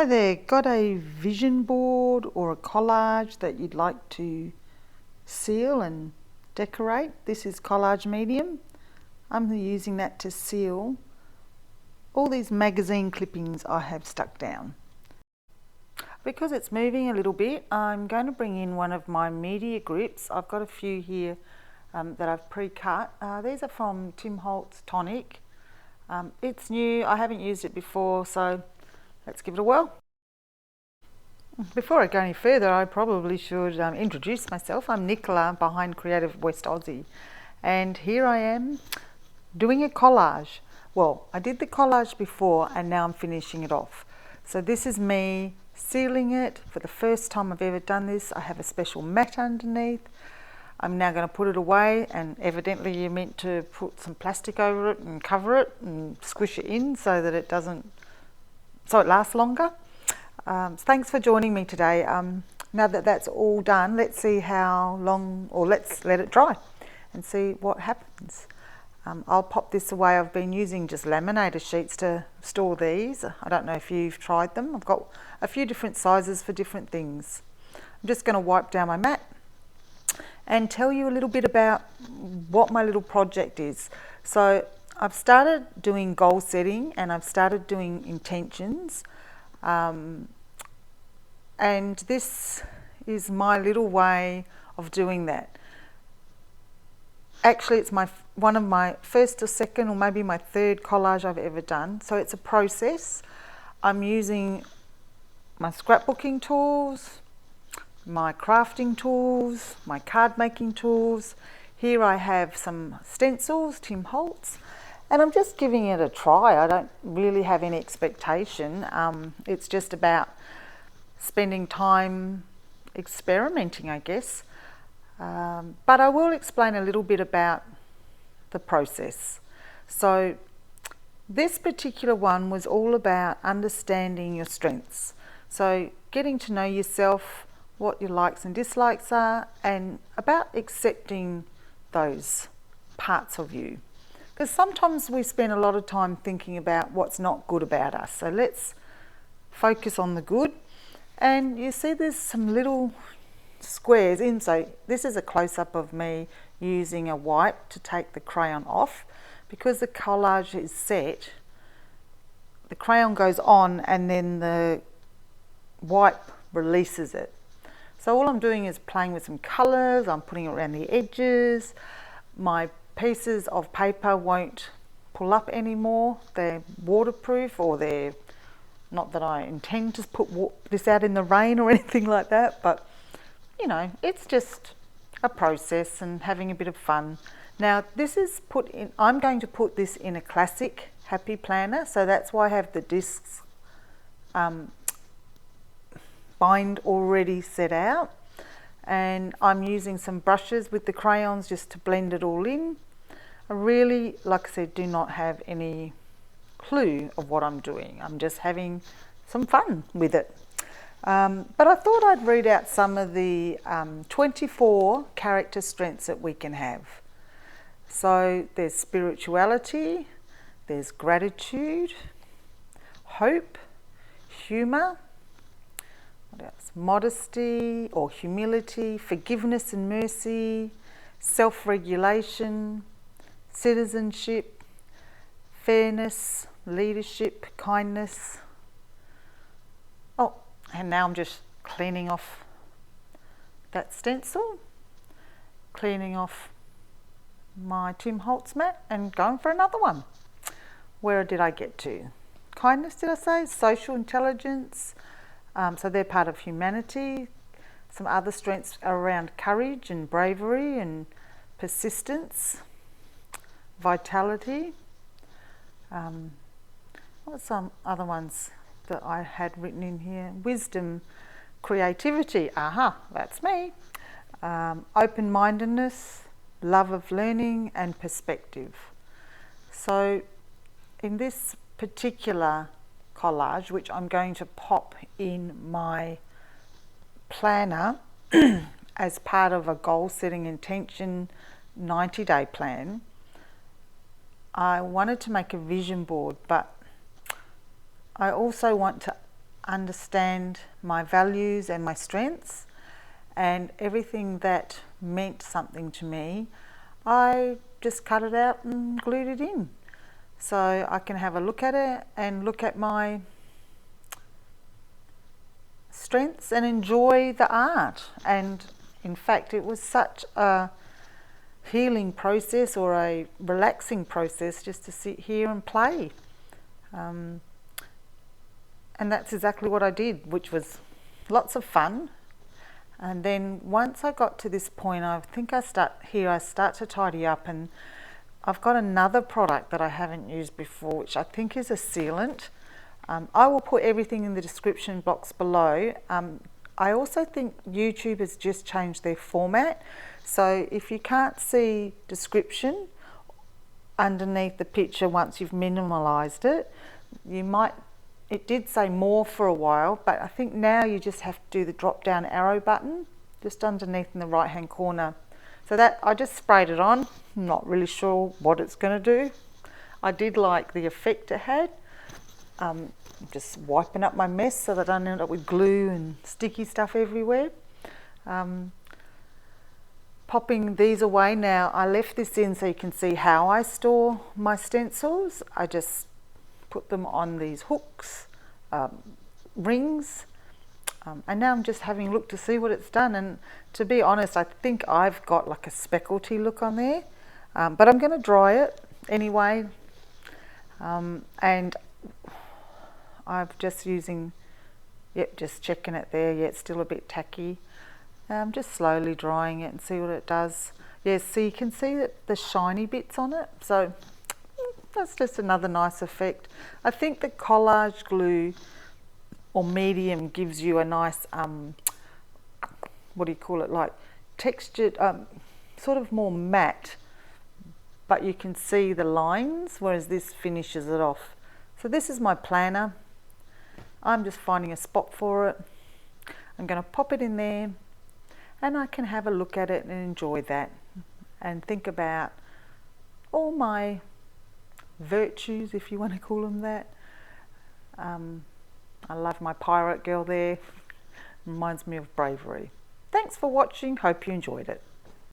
Hi there, got a vision board or a collage that you'd like to seal and decorate? This is Collage medium. I'm using that to seal all these magazine clippings I have stuck down. Because it's moving a little bit, I'm going to bring in one of my media grips. I've got a few here that I've pre-cut. These are from HOLTZ Tonic. It's new, I haven't used it before, so let's give it a whirl. Before I go any further, I probably should introduce myself. I'm Nicola behind Creative West Aussie, and here I am doing a collage. Well, I did the collage before and now I'm finishing it off. So this is me sealing it for the first time I've ever done this. I have a special mat underneath. I'm now going to put it away, and evidently you're meant to put some plastic over it and cover it and squish it in so that it lasts longer. Thanks for joining me today. Now that that's all done, let's see how long, or let's let it dry and see what happens. I'll pop this away. I've been using just laminator sheets to store these. I don't know if you've tried them. I've got a few different sizes for different things. I'm just going to wipe down my mat and tell you a little bit about what my little project is. So I've started doing goal setting and I've started doing intentions. And this is my little way of doing that. Actually, it's one of my first or second or maybe my third collage I've ever done. So it's a process. I'm using my scrapbooking tools, my crafting tools, my card making tools. Here I have some stencils, HOLTZ, and I'm just giving it a try. I don't really have any expectation. It's just about spending time experimenting, I guess. But I will explain a little bit about the process. So this particular one was all about understanding your strengths. So getting to know yourself, what your likes and dislikes are, and about accepting those parts of you. Because sometimes we spend a lot of time thinking about what's not good about us. So let's focus on the good. And you see there's some little squares in. So this is a close-up of me using a wipe to take the crayon off. Because the collage is set, the crayon goes on and then the wipe releases it. So all I'm doing is playing with some colours. I'm putting it around the edges. My pieces of paper won't pull up anymore. They're waterproof, or they're not that I intend to put this out in the rain or anything like that, but you know, it's just a process and having a bit of fun. Now this is I'm going to put this in a classic happy planner, so that's why I have the discs bind already set out, and I'm using some brushes with the crayons just to blend it all in. I really, like I said, do not have any clue of what I'm doing. I'm just having some fun with it. But I thought I'd read out some of the 24 character strengths that we can have. So there's spirituality, there's gratitude, hope, humour, what else? Modesty or humility, forgiveness and mercy, self-regulation, citizenship, fairness, leadership, kindness. Oh, and now I'm just cleaning off that stencil, cleaning off my HOLTZ mat and going for another one. Where did I get to? Kindness, did I say? Social intelligence. So they're part of humanity. Some other strengths are around courage and bravery and persistence, vitality. What's some other ones that I had written in here? Wisdom, creativity, aha, that's me. Open-mindedness, love of learning, and perspective. So in this particular collage, which I'm going to pop in my planner as part of a goal setting intention 90-day plan, I wanted to make a vision board, but I also want to understand my values and my strengths, and everything that meant something to me, I just cut it out and glued it in. So I can have a look at it and look at my strengths and enjoy the art. And in fact, it was such a healing process, or a relaxing process, just to sit here and play. And that's exactly what I did, which was lots of fun. And then once I got to this point, I think I start to tidy up, and I've got another product that I haven't used before, which I think is a sealant. I will put everything in the description box below. I also think YouTube has just changed their format. So if you can't see description underneath the picture once you've minimalised it, it did say more for a while, but I think now you just have to do the drop down arrow button just underneath in the right hand corner. So that, I just sprayed it on. I'm not really sure what it's going to do. I did like the effect it had. Just wiping up my mess so that I don't end up with glue and sticky stuff everywhere. Popping these away now. I left this in so you can see how I store my stencils. I just put them on these hooks, rings, and now I'm just having a look to see what it's done. And to be honest, I think I've got like a speckledy look on there, but I'm going to dry it anyway. And I'm just using, just checking it there. Yeah, it's still a bit tacky. I'm just slowly drying it and see what it does. Yeah, so you can see that the shiny bits on it. So that's just another nice effect. I think the Collage glue or medium gives you a nice, what do you call it, like textured, sort of more matte, but you can see the lines, whereas this finishes it off. So this is my planner. I'm just finding a spot for it. I'm going to pop it in there, and I can have a look at it and enjoy that and think about all my virtues, if you want to call them that. I love my pirate girl there. Reminds me of bravery. Thanks for watching. Hope you enjoyed it.